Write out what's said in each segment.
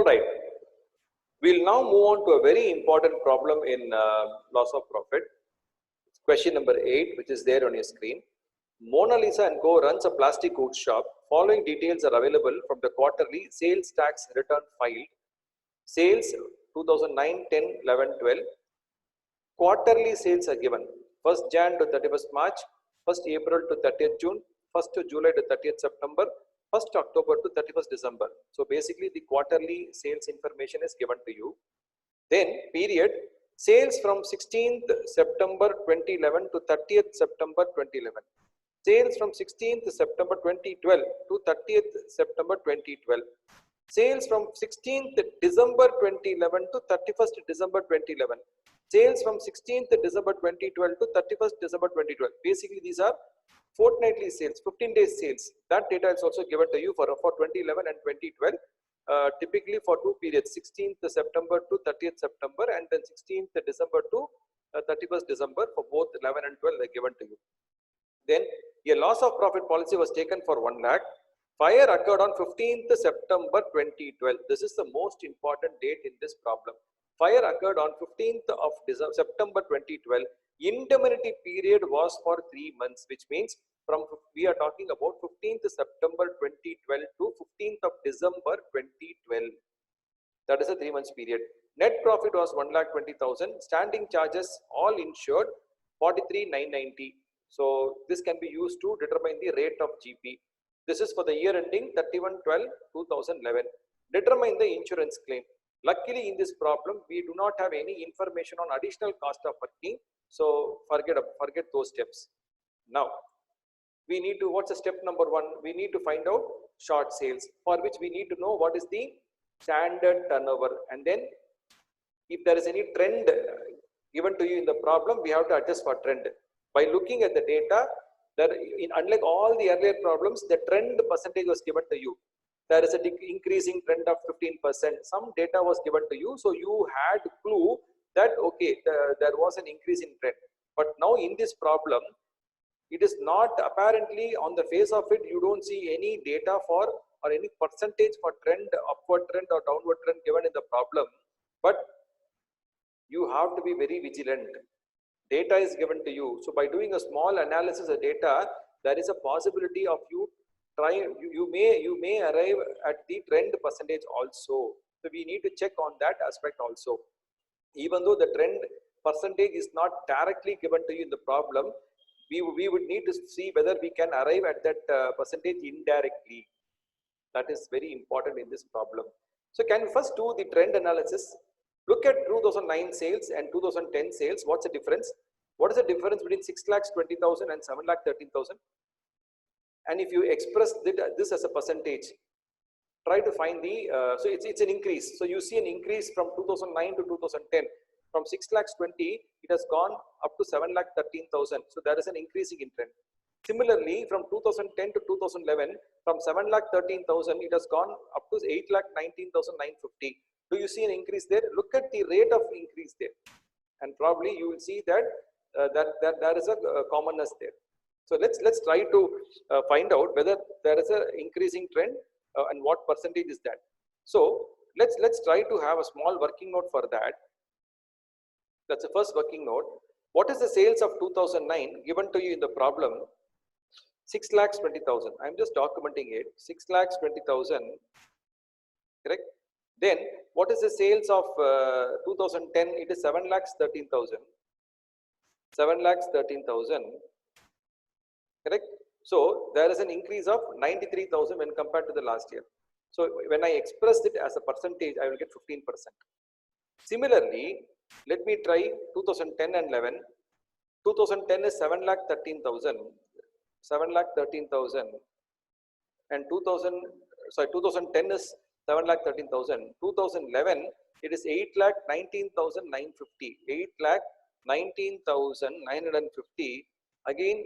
right. We'll now move on to a very important problem in loss of profit. Question number 8, which is there on your screen. Mona Lisa and Co. runs a plastic goods shop. Following details are available from the quarterly sales tax return filed. Sales 2009, 10, 11, 12. Quarterly sales are given 1st Jan to 31st March, 1st April to 30th June, 1st July to 30th September, 1st October to 31st December. So basically the quarterly sales information is given to you. Then period sales from 16th September 2011 to 30th September 2011. Sales from 16th September 2012 to 30th September 2012. Sales from 16th December 2011 to 31st December 2011. Sales from 16th December 2012 to 31st December 2012. Basically, these are fortnightly sales, 15 days sales. That data is also given to you for 2011 and 2012. Typically for two periods, 16th September to 30th September, and then 16th December to 31st December for both 11 and 12 are given to you. Then a loss of profit policy was taken for 1 lakh. Fire occurred on 15th September 2012. This is the most important date in this problem. Fire occurred on 15th of September 2012. Indemnity period was for 3 months, which means we are talking about 15th September 2012 to 15th of December 2012. That is a 3 months period. Net profit was 1,20,000. Standing charges all insured 43,990. So this can be used to determine the rate of GP. This is for the year ending 31/12/2011. Determine the insurance claim. Luckily in this problem we do not have any information on additional cost of working, so forget those steps. Now we need to, what's the step number 1? We need to find out short sales, for which we need to know what is the standard turnover, and then if there is any trend given to you in the problem, we have to adjust for trend. By looking at the data, unlike all the earlier problems, the trend percentage was given to you. There is an increasing trend of 15%. Some data was given to you, so you had clue that okay, there was an increase in trend. But now in this problem, it is not apparently on the face of it. You don't see any data for or any percentage for trend, upward trend or downward trend given in the problem. But you have to be very vigilant. Data is given to you, so by doing a small analysis of data, there is a possibility of you trying. You may arrive at the trend percentage also. So we need to check on that aspect also. Even though the trend percentage is not directly given to you in the problem, we would need to see whether we can arrive at that percentage indirectly. That is very important in this problem. So can we first do the trend analysis? Look at 2009 sales and 2010 sales. What's the difference? What is the difference between 6,20,000 and 7,13,000? And if you express this as a percentage, try to find the, so it's an increase. So you see an increase from 2009 to 2010. From 6,20,000, it has gone up to 7,13,000. So there is an increasing in trend. Similarly, from 2010 to 2011, from 7,13,000, it has gone up to 8,19,950. Do you see an increase there? Look at the rate of increase there, and probably you will see that there is a commonness there. So let's try to find out whether there is a increasing trend and what percentage is that. So let's try to have a small working note for that. That's the first working note. What is the sales of 2009 given to you in the problem? 6,20,000. I'm just documenting it. 6,20,000. Correct. Then what is the sales of 2010? It is 7,13,000. 7,13,000. Correct. So there is an increase of 93,000 when compared to the last year. So when I express it as a percentage, I will get 15%. Similarly, let me try 2010 and 11. 2010 is 7,13,000. 7,13,000. And 2010 is 7,13,000. 2011, it is 8,19,950. 8,19,950. Again,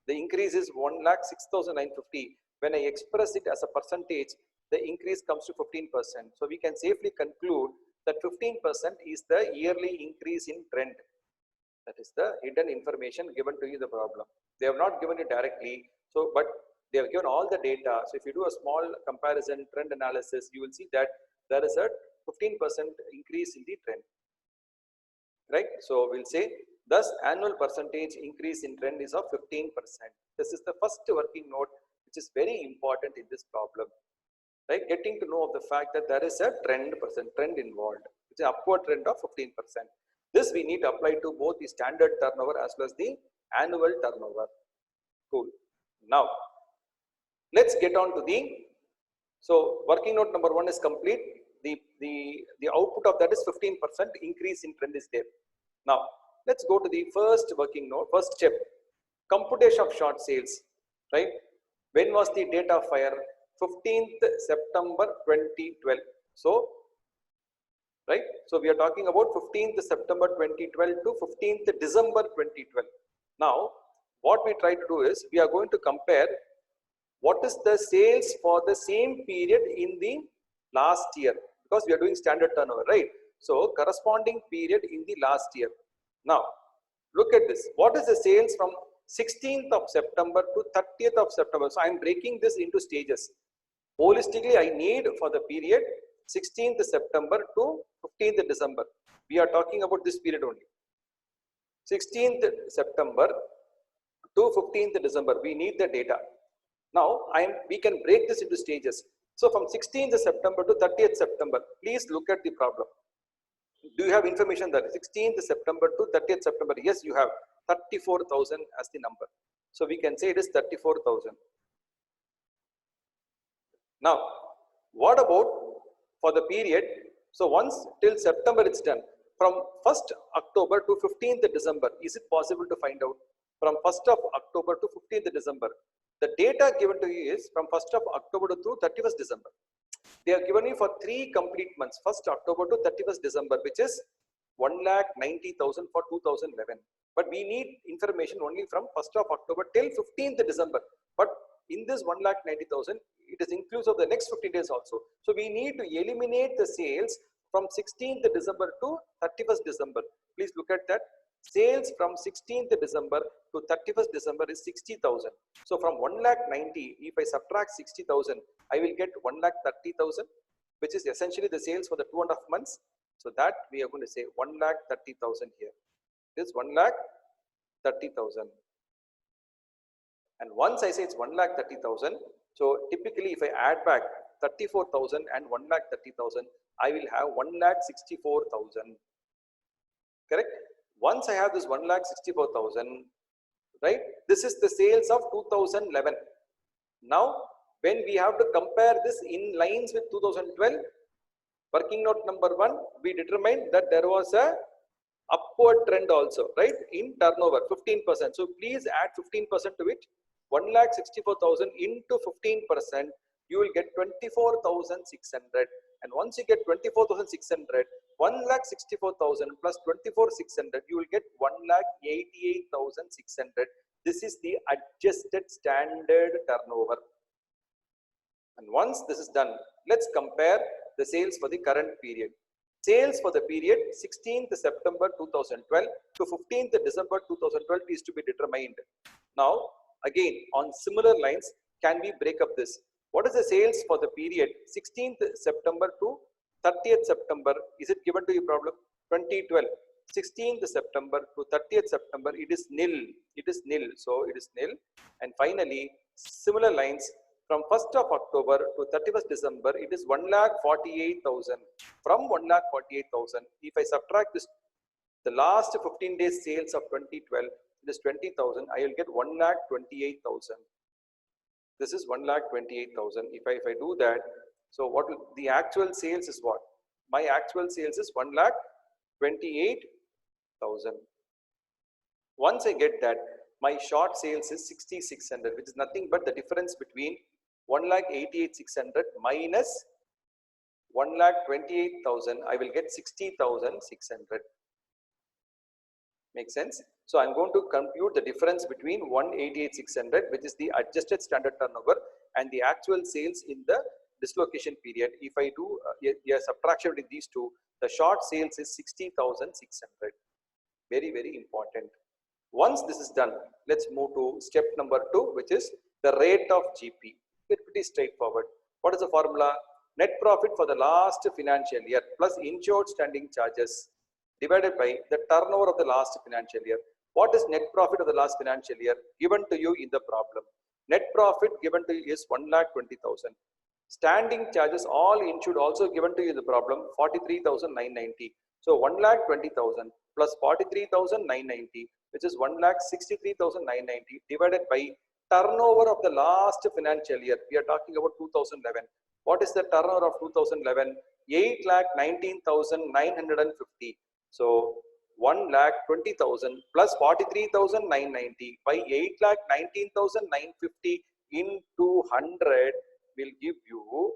the increase is 1,06,950. When I express it as a percentage, the increase comes to 15%. So we can safely conclude that 15% is the yearly increase in trend. That is the hidden information given to you in the problem. They have not given it directly, so but they have given all the data. So if you do a small comparison, trend analysis, you will see that there is a 15% increase in the trend, right? So we'll say thus annual percentage increase in trend is of 15%. This is the first working note which is very important in this problem, right? Getting to know of the fact that there is a trend involved, which is an upward trend of 15%. This we need to apply to both the standard turnover as well as the annual turnover. Cool. Now let's get on to the, so working note number 1 is complete. The output of that is 15% increase in trend is there. Now let's go to the first working note, first step, computation of short sales, right? When was the date of fire? 15th September 2012. So, right? So we are talking about 15th September 2012 to 15th December 2012. Now, what we try to do is we are going to compare what is the sales for the same period in the last year, because we are doing standard turnover, right? So corresponding period in the last year. Now, look at this. What is the sales from 16th of September to 30th of September? So I am breaking this into stages. Holistically, I need for the period 16th September to 15th December. We are talking about this period only. 16th September to 15th December. We need the data. Now, we can break this into stages. So from 16th September to 30th September, please look at the problem. Do you have information that 16th September to 30th September? Yes, you have 34,000 as the number. So we can say it is 34,000. Now, what about for the period? So once till September it's done. From 1st October to 15th December, is it possible to find out? From 1st of October to 15th December. The data given to you is from 1st of October to 31st December. They are given you for 3 complete months, 1st October to 31st December, which is 1,90,000 for 2011. But we need information only from 1st of October till 15th December. But in this 1,90,000, it is inclusive of the next 15 days also. So we need to eliminate the sales from 16th December to 31st December. Please look at that. Sales from 16th December to 31st December is 60,000. So from 1,90,000, if I subtract 60,000, I will get 1,30,000, which is essentially the sales for the 2.5 months. So that we are going to say 1,30,000 here. This 1,30,000. And once I say it's 1,30,000, so typically if I add back 34,000 and 1,30,000, I will have 1,64,000. Correct? Once I have this 1,64,000, right? This is the sales of 2011. Now, when we have to compare this in lines with 2012, working note number 1, we determined that there was a upward trend also, right? In turnover, 15%. So please add 15% to it. 1,64,000 into 15%, you will get 24,600. And once you get 24,600, 1,64,000 plus 24,600, you will get 1,88,600. This is the adjusted standard turnover. And once this is done, let's compare the sales for the current period. Sales for the period 16th September 2012 to 15th December 2012 is to be determined. Now, again, on similar lines, can we break up this? What is the sales for the period 16th September to 30th September? Is it given to you problem? 2012. 16th September to 30th September, it is nil. It is nil. So it is nil. And finally, similar lines from 1st of October to 31st December, it is 1,48,000. From 1,48,000, if I subtract this, the last 15 days sales of 2012, it is 20,000. I will get 1,28,000. This is 1,28,000. If I do that, so what will, the actual sales is what? My actual sales is 1,28,000. Once I get that, my short sales is 6,600, which is nothing but the difference between 1,88,600 minus 1,28,000. I will get 60,600. Make sense? So I'm going to compute the difference between 188,600, which is the adjusted standard turnover, and the actual sales in the dislocation period. If I do a subtraction between these two, the short sales is 60,600. Very, very important. Once this is done, let's move to step number 2, which is the rate of GP. It's pretty straightforward. What is the formula? net profit for the last financial year plus insured standing charges divided by the turnover of the last financial year. What is net profit of the last financial year given to you in the problem? Net profit given to you is 1,20,000. Standing charges all insured also given to you in the problem 43,990. So 1,20,000 plus 43,990, which is 1,63,990 divided by turnover of the last financial year. We are talking about 2011. What is the turnover of 2011? 8,19,950. So 1,20,000 plus 43,990 by 8,19,950 into 100 will give you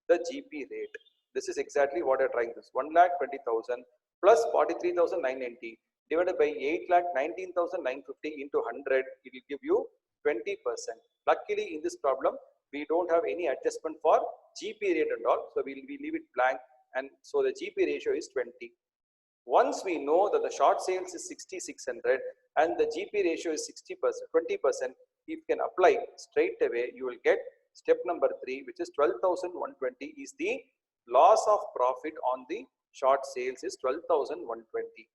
the GP rate. This is exactly what I am trying this. 1,20,000 plus 43,990 divided by 8,19,950 into 100, it will give you 20%. Luckily, in this problem, we don't have any adjustment for GP rate and all. So we leave it blank, and so the GP ratio is 20. Once we know that the short sales is 6,600 and the GP ratio is 60%, 20%, if you can apply straight away, you will get step number 3, which is 12,120 is the loss of profit on the short sales is 12,120.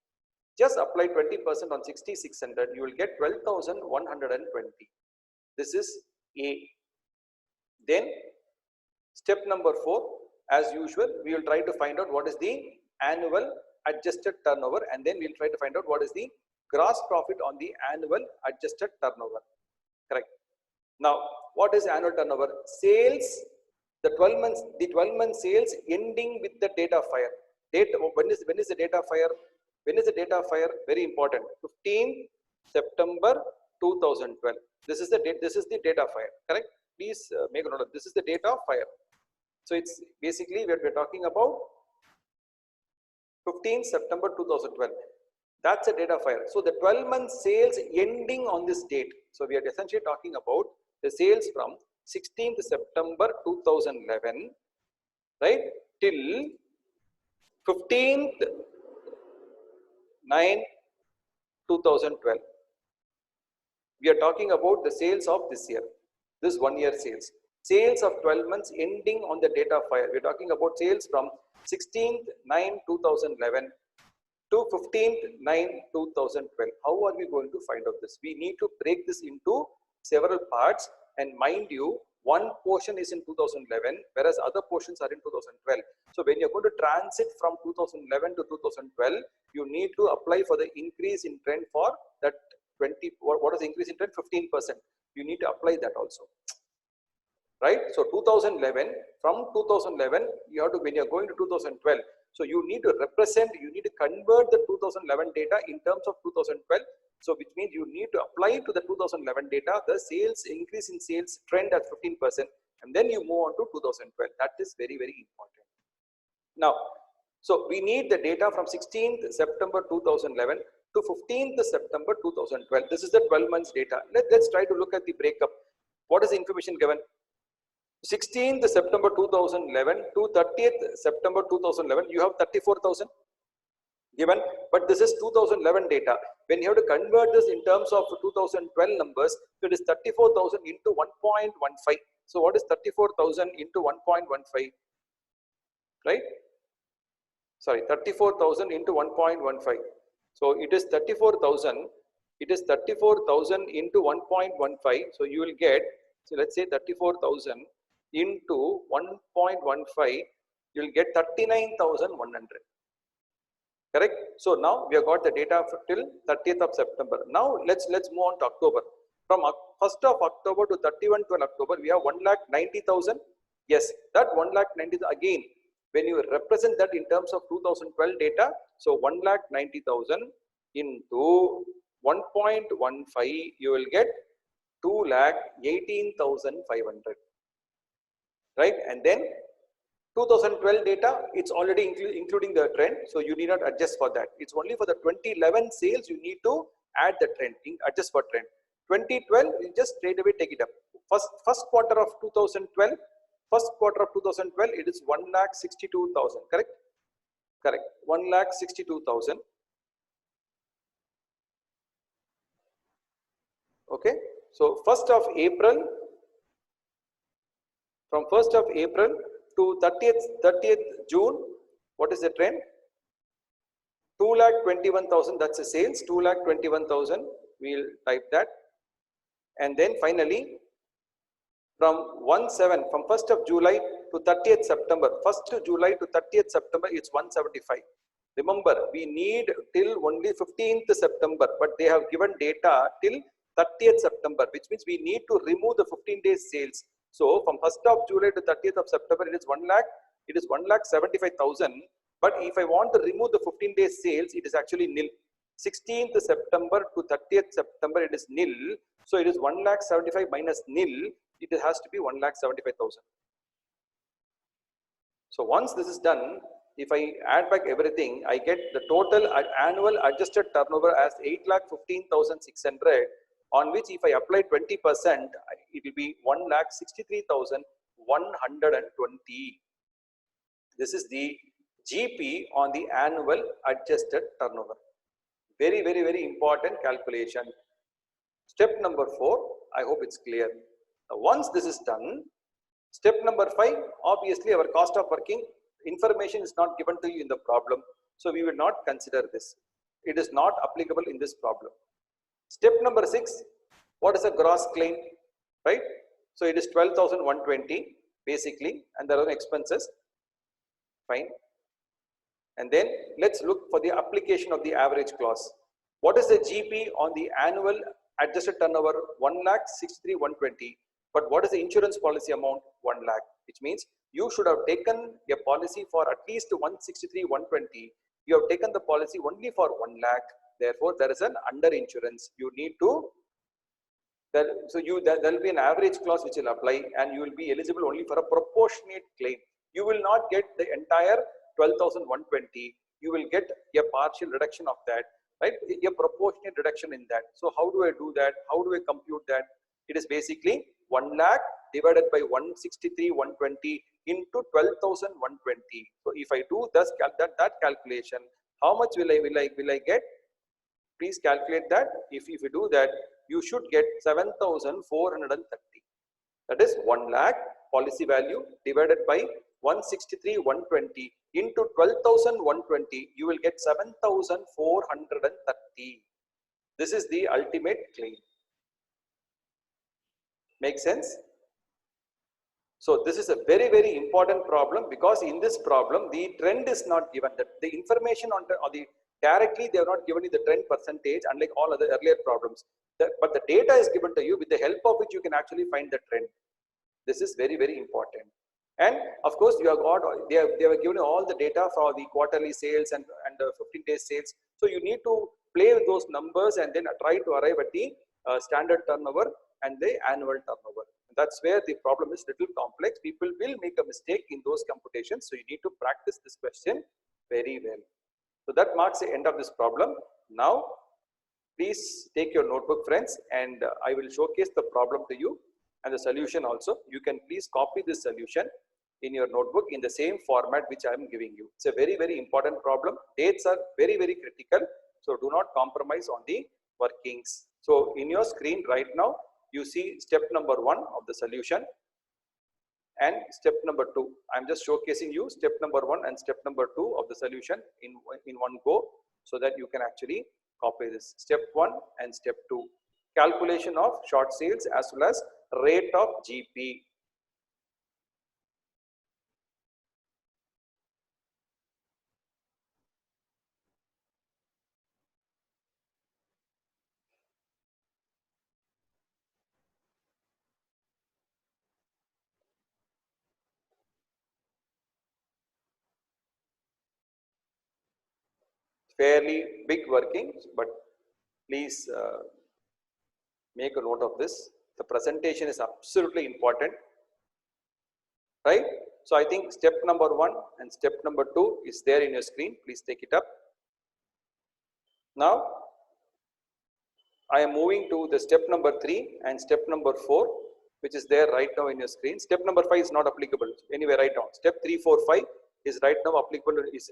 Just apply 20% on 6,600, you will get 12,120. This is A. Then step number 4, as usual, we will try to find out what is the annual adjusted turnover, and then we'll try to find out what is the gross profit on the annual adjusted turnover. Correct. Now, what is annual turnover? Sales, the 12 month sales ending with the date of fire. When is the date of fire? When is the date of fire? Very important. 15 September 2012. This is the date. This is the date of fire. Correct. Please make a note of this. Is the date of fire. So it's basically what we're talking about. 15 September 2012. That's the date of fire. So the 12 month sales ending on this date. So we are essentially talking about the sales from 16th September 2011, right, till 15th 9 2012. We are talking about the sales of this year, this 1 year sales. Sales of 12 months ending on the date of fire. We are talking about sales from 16th 9 2011 to 15th 9 2012. How are we going to find out this? We need to break this into several parts, and mind you, one portion is in 2011 whereas other portions are in 2012. So when you're going to transit from 2011 to 2012, you need to apply for the increase in trend for that 20. What is the increase in trend? 15%. You need to apply that also, right? So 2011, from 2011 you have to, when you're going to 2012, so you need to represent, you need to convert the 2011 data in terms of 2012. So which means you need to apply to the 2011 data the sales increase in sales trend at 15%, and then you move on to 2012. That is very, very important. Now, so we need the data from 16th September 2011 to 15th September 2012. This is the 12 months data. Let's try to look at the breakup. What is the information given? 16th September 2011 to 30th September 2011, you have 34,000 given, but this is 2011 data. When you have to convert this in terms of 2012 numbers, so it is 34,000 into 1.15. So what is 34,000 into 1.15? Right? Sorry, 34,000 into 1.15. So it is 34,000. It is 34,000 into 1.15. So you will get, so let's say 34,000 into 1.15, you will get 39,100. Correct. So now we have got the data till 30th of September. Now let's move on to October. From 1st of October to 31st of October, we have 1,90,000. Yes, that 1,90,000 again. When you represent that in terms of 2012 data, so 1,90,000 into 1.15, you will get 2,18,500. Right, and then 2012 data, it's already including the trend, so you need not adjust for that. It's only for the 2011 sales you need to add the trend, adjust for trend. 2012, you just straight away take it up. First quarter of 2012, it is 1,62,000. Correct? Correct. 1,62,000. Okay. So 1st of April. From 1st of April to 30th June, what is the trend? 2,21,000, that's the sales, 2,21,000, we'll type that. And then finally, from 1st of July to 30th September, 1st July to 30th September, it's 175. Remember, we need till only 15th September, but they have given data till 30th September, which means we need to remove the 15 days sales. So from 1st of July to 30th of September, it is 1,75,000. But if I want to remove the 15 days sales, it is actually nil. 16th September to 30th September, it is nil. So it is 1,75,000 minus nil. It has to be 1,75,000. So once this is done, if I add back everything, I get the total annual adjusted turnover as 8,15,600, on which if I apply 20%, it will be 1,63,120. This is the GP on the annual adjusted turnover. Very, very, very important calculation. Step number 4, I hope it's clear. Now, once this is done, step number 5, obviously our cost of working information is not given to you in the problem. So we will not consider this. It is not applicable in this problem. Step number 6, what is a gross claim, right? So it is 12,120 basically, and there are expenses, fine. And then let's look for the application of the average clause. What is the GP on the annual adjusted turnover? 1,63,120. But what is the insurance policy amount? 1 lakh, which means you should have taken a policy for at least 163,120. You have taken the policy only for 1 lakh. Therefore, there is an under insurance. You need to, there will be an average clause which will apply, and you will be eligible only for a proportionate claim. You will not get the entire 12,120. You will get a partial reduction of that, right? A proportionate reduction in that. So how do I do that? How do I compute that? It is basically 1 lakh divided by 163,120 into 12,120. So if I do that calculation, how much will I get? Please calculate that. If you do that, you should get 7,430. That is 1 lakh policy value divided by 163,120 into 12,120. You will get 7,430. This is the ultimate claim. Make sense? So this is a very, very important problem, because in this problem the trend is not given. The information on the directly they have not given you the trend percentage, unlike all other earlier problems. But the data is given to you, with the help of which you can actually find the trend. This is very, very important. And of course, you have got, they have given you all the data for the quarterly sales and 15 days sales. So you need to play with those numbers and then try to arrive at the standard turnover and the annual turnover. That's where the problem is little complex. People will make a mistake in those computations. So you need to practice this question very well. So that marks the end of this problem. Now, please take your notebook, friends, and I will showcase the problem to you and the solution also. You can please copy this solution in your notebook in the same format which I am giving you. It's a very, very important problem. Dates are very, very critical. So do not compromise on the workings. So in your screen right now, you see step number 1 of the solution and step number 2. I'm just showcasing you step number 1 and step number 2 of the solution in one go, so that you can actually copy this. Step 1 and step 2. Calculation of short sales as well as rate of GP. Fairly big workings, but please make a note of this. The presentation is absolutely important, right? So I think step number 1 and step number 2 is there in your screen. Please take it up. Now I am moving to the step number 3 and step number 4, which is there right now in your screen. Step number 5 is not applicable. Anyway, write down. Step 3, 4, 5 is right now applicable. It's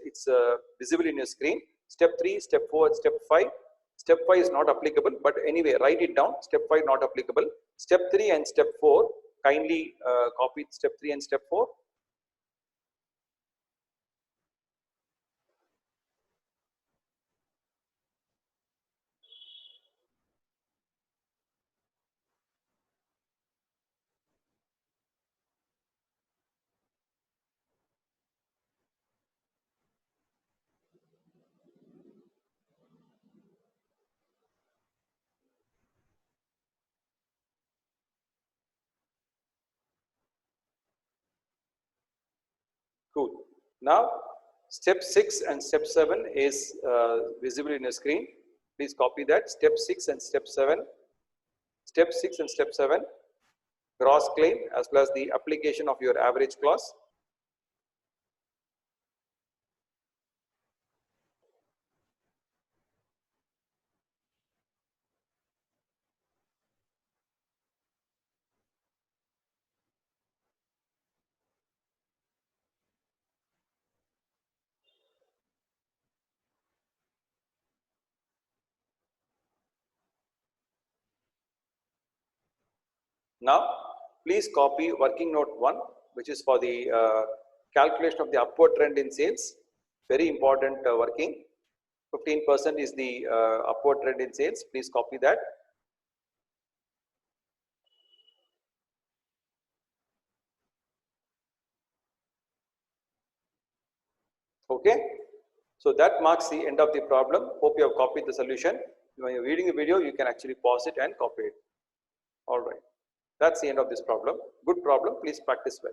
visible in your screen. Step 3, step 4, step 5. Step 5 is not applicable, but anyway, write it down. Step 5 not applicable. Step 3 and step 4, kindly copy step 3 and step 4. Cool. Now, step 6 and step 7 is visible in your screen. Please copy that. Step 6 and step 7. Step 6 and step 7. Gross claim as well as the application of your average clause. Now, please copy working note 1, which is for the calculation of the upward trend in sales. Very important working. 15% is the upward trend in sales. Please copy that. Okay. So that marks the end of the problem. Hope you have copied the solution. When you're reading the video, you can actually pause it and copy it. All right. That's the end of this problem. Good problem. Please practice well.